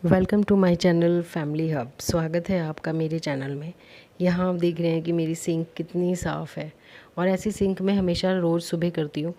Welcome to my channel Family Hub. स्वागत है आपका मेरे चैनल में। यहाँ आप देख रहे हैं कि मेरी सिंक कितनी साफ़ है और ऐसी सिंक मैं हमेशा रोज़ सुबह करती हूँ।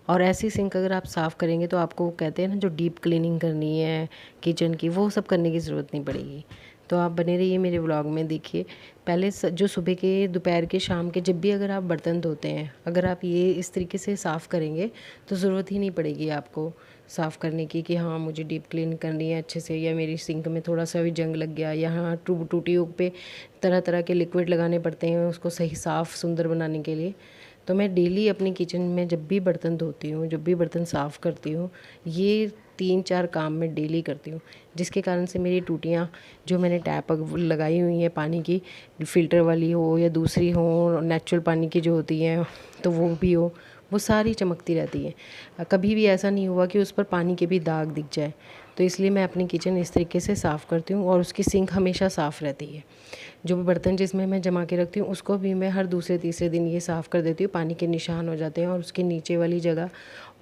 और ऐसी सिंक अगर आप साफ़ करेंगे तो आपको कहते हैं ना, जो डीप क्लीनिंग करनी है किचन की, वो सब करने की ज़रूरत नहीं पड़ेगी। तो आप बने रहिए मेरे व्लॉग में। देखिए, पहले जो सुबह के, दोपहर के, शाम के, जब भी अगर आप बर्तन धोते हैं, अगर आप ये इस तरीके से साफ़ करेंगे तो ज़रूरत ही नहीं पड़ेगी आपको साफ़ करने की कि हाँ मुझे डीप क्लीन करनी है अच्छे से, या मेरी सिंक में थोड़ा सा भी जंग लग गया, यहाँ टूटियों पे तरह तरह के लिक्विड लगाने पड़ते हैं उसको सही साफ़ सुंदर बनाने के लिए। तो मैं डेली अपनी किचन में जब भी बर्तन धोती हूँ, जब भी बर्तन साफ़ करती हूँ, ये 3-4 काम मैं डेली करती हूँ, जिसके कारण से मेरी टूटियाँ, जो मैंने टैप लगाई हुई है पानी की, फ़िल्टर वाली हो या दूसरी हो, नेचुरल पानी की जो होती हैं तो वो भी हो, वो सारी चमकती रहती है। कभी भी ऐसा नहीं हुआ कि उस पर पानी के भी दाग दिख जाए। तो इसलिए मैं अपनी किचन इस तरीके से साफ़ करती हूँ और उसकी सिंक हमेशा साफ़ रहती है। जो भी बर्तन जिसमें मैं जमा के रखती हूँ उसको भी मैं हर दूसरे तीसरे दिन ये साफ़ कर देती हूँ। पानी के निशान हो जाते हैं और उसके नीचे वाली जगह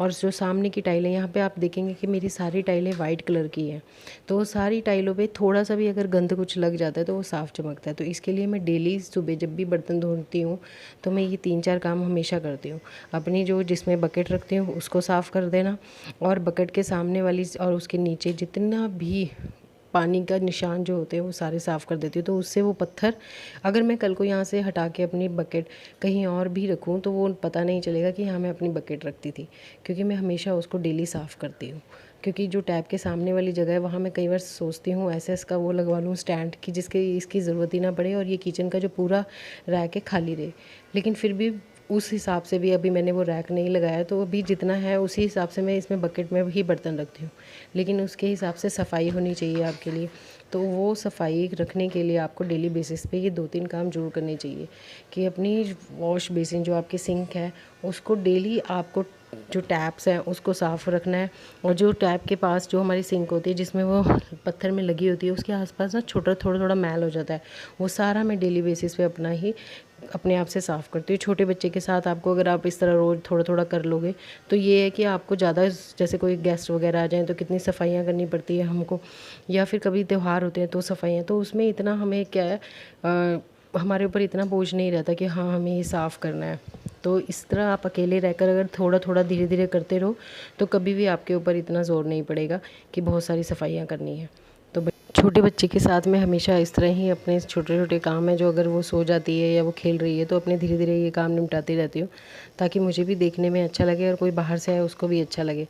और जो सामने की टाइलें, यहाँ पे आप देखेंगे कि मेरी सारी टाइलें वाइट कलर की हैं। तो वो सारी टाइलों पे थोड़ा सा भी अगर गंद कुछ लग जाता है तो वो साफ़ चमकता है। तो इसके लिए मैं डेली सुबह जब भी बर्तन धोती हूँ तो मैं ये 3-4 काम हमेशा करती हूँ। अपनी जो जिसमें बकेट रखती हूँ उसको साफ़ कर देना, और बकेट के सामने वाली और उसके नीचे जितना भी पानी का निशान जो होते हैं वो सारे साफ़ कर देती हूँ। तो उससे वो पत्थर, अगर मैं कल को यहाँ से हटा के अपनी बकेट कहीं और भी रखूँ तो वो पता नहीं चलेगा कि यहाँ मैं अपनी बकेट रखती थी, क्योंकि मैं हमेशा उसको डेली साफ़ करती हूँ। क्योंकि जो टैप के सामने वाली जगह है वहाँ मैं कई बार सोचती हूँ ऐसे इसका वो लगवा लूँ स्टैंड की, जिसके इसकी ज़रूरत ही ना पड़े और ये किचन का जो पूरा रैक है खाली रहे। लेकिन फिर भी उस हिसाब से भी अभी मैंने वो रैक नहीं लगाया, तो अभी जितना है उसी हिसाब से मैं इसमें बकेट में ही बर्तन रखती हूँ। लेकिन उसके हिसाब से सफाई होनी चाहिए आपके लिए। तो वो सफाई रखने के लिए आपको डेली बेसिस पे ये 2-3 काम ज़रूर करने चाहिए कि अपनी वॉश बेसिन, जो आपकी सिंक है, उसको डेली आपको, जो टैप्स हैं उसको साफ़ रखना है। और जो टैप के पास जो हमारी सिंक होती है जिसमें वो पत्थर में लगी होती है, उसके आसपास ना छोटा थोड़ा थोड़ा मैल हो जाता है, वो सारा मैं डेली बेसिस पे अपने आप से साफ़ करती हूँ। छोटे बच्चे के साथ आपको अगर आप इस तरह रोज़ थोड़ा थोड़ा कर लोगे तो ये है कि आपको ज़्यादा, जैसे कोई गेस्ट वगैरह आ जाएँ तो कितनी सफाइयाँ करनी पड़ती है हमको, या फिर कभी त्यौहार होते हैं तो सफाइयाँ, तो उसमें इतना हमें क्या है, हमारे ऊपर इतना बोझ नहीं रहता कि हाँ हमें ये साफ़ करना है। तो इस तरह आप अकेले रहकर अगर थोड़ा थोड़ा धीरे धीरे करते रहो तो कभी भी आपके ऊपर इतना ज़ोर नहीं पड़ेगा कि बहुत सारी सफाइयाँ करनी है। तो छोटे बच्चे के साथ मैं हमेशा इस तरह ही अपने छोटे छोटे काम है, जो अगर वो सो जाती है या वो खेल रही है तो अपने धीरे धीरे ये काम निपटाती रहती हूँ, ताकि मुझे भी देखने में अच्छा लगे और कोई बाहर से आए उसको भी अच्छा लगे।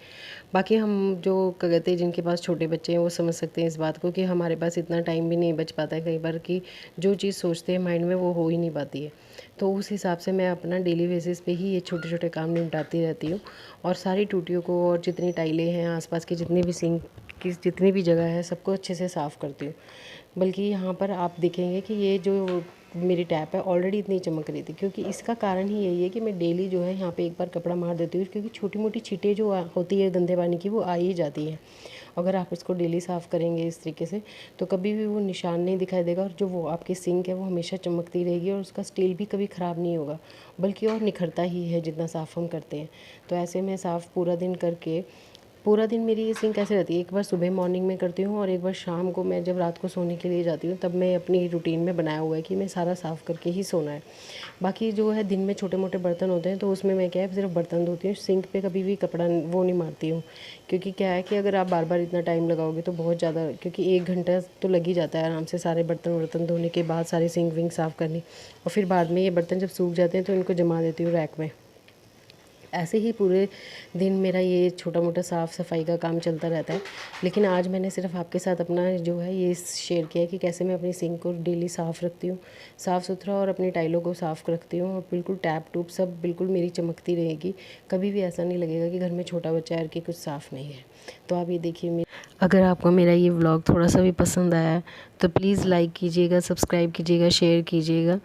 बाकी हम जो क्या कहते हैं, जिनके पास छोटे बच्चे हैं वो समझ सकते हैं इस बात को कि हमारे पास इतना टाइम भी नहीं बच पाता है कई बार कि जो चीज़ सोचते हैं माइंड में वो हो ही नहीं पाती है। तो उस हिसाब से मैं अपना डेली बेसिस पे ही ये छोटे छोटे काम निपटाती रहती हूँ और सारी टूटियों को और जितनी टाइलें हैं आसपास की, जितनी भी सिंक की जितनी भी जगह है, सबको अच्छे से साफ़ करती हूँ। बल्कि यहाँ पर आप देखेंगे कि ये जो मेरी टैप है ऑलरेडी इतनी चमक रही थी, क्योंकि इसका कारण ही यही है कि मैं डेली जो है यहाँ पे एक बार कपड़ा मार देती हूँ, क्योंकि छोटी मोटी छींटें जो होती है गंदे पानी की वो आ ही जाती हैं। अगर आप इसको डेली साफ़ करेंगे इस तरीके से तो कभी भी वो निशान नहीं दिखाई देगा, और जो वो आपकी सिंक है वो हमेशा चमकती रहेगी और उसका स्टील भी कभी ख़राब नहीं होगा, बल्कि और निखरता ही है जितना साफ़ हम करते हैं। तो ऐसे में साफ़ पूरा दिन करके, पूरा दिन मेरी ये सिंक कैसे रहती है, एक बार सुबह मॉर्निंग में करती हूँ और एक बार शाम को मैं जब रात को सोने के लिए जाती हूँ तब मैं अपनी रूटीन में बनाया हुआ है कि मैं सारा साफ़ करके ही सोना है। बाकी जो है दिन में छोटे मोटे बर्तन होते हैं तो उसमें मैं क्या है सिर्फ बर्तन धोती हूँ, सिंक पे कभी भी कपड़ा वो नहीं मारती हूँ। क्योंकि क्या है कि अगर आप बार बार इतना टाइम लगाओगे तो बहुत ज़्यादा, क्योंकि 1 घंटा तो लग ही जाता है आराम से सारे बर्तन वर्तन धोने के बाद, सारी सिंक विंक साफ़ करनी, और फिर बाद में ये बर्तन जब सूख जाते हैं तो इनको जमा देती हूँ रैक में। ऐसे ही पूरे दिन मेरा ये छोटा मोटा साफ़ सफाई का काम चलता रहता है। लेकिन आज मैंने सिर्फ आपके साथ अपना जो है ये शेयर किया कि कैसे मैं अपनी सिंक को डेली साफ़ रखती हूँ, साफ़ सुथरा, और अपनी टाइलों को साफ़ रखती हूँ, और बिल्कुल टैप टूप सब बिल्कुल मेरी चमकती रहेगी। कभी भी ऐसा नहीं लगेगा कि घर में छोटा बच्चा है कि कुछ साफ़ नहीं है। तो आप ये देखिए, अगर आपको मेरा ये व्लॉग थोड़ा सा भी पसंद आया है तो प्लीज़ लाइक कीजिएगा, सब्सक्राइब कीजिएगा, शेयर कीजिएगा,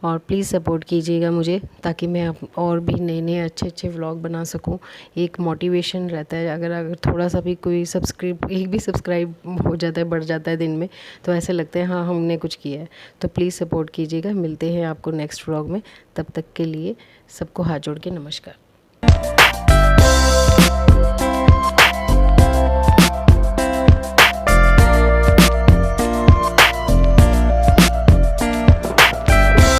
और प्लीज़ सपोर्ट कीजिएगा मुझे, ताकि मैं और भी नए नए अच्छे अच्छे व्लॉग बना सकूं। एक मोटिवेशन रहता है, अगर थोड़ा सा भी कोई एक भी सब्सक्राइब हो जाता है, बढ़ जाता है दिन में, तो ऐसे लगता है हाँ हमने कुछ किया है। तो प्लीज़ सपोर्ट कीजिएगा। मिलते हैं आपको नेक्स्ट व्लॉग में, तब तक के लिए सबको हाथ जोड़ के नमस्कार।